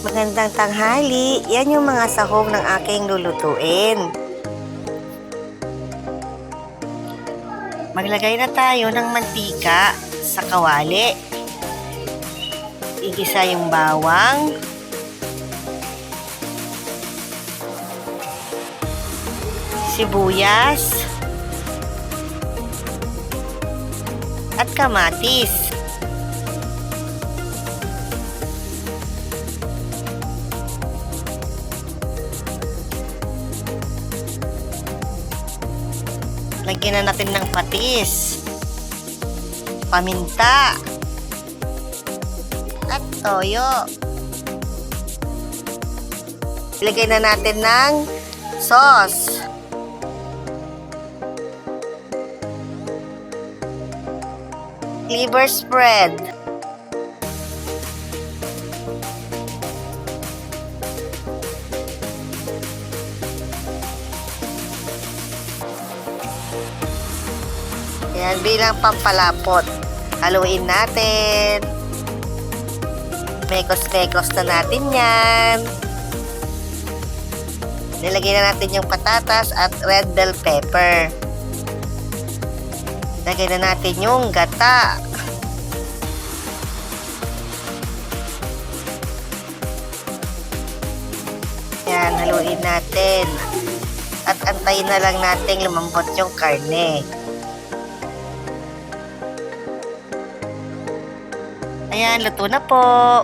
Magandang tanghali. Yan yung mga sahog ng aking lulutuin. Maglagay na tayo ng mantika sa kawali. Igisa yung bawang. Sibuyas. At kamatis. Lagyan na natin ng patis, paminta, at toyo. Ilagay na natin ng sauce. Liver spread. Yan, bilang pampalapot. Haluin natin. Mekos-mekos na natin yan. Nilagay na natin yung patatas at red bell pepper. Lagay na natin yung gata. Yan, haluin natin. At antayin na lang natin lumambot yung karne. Ayan, luto na po.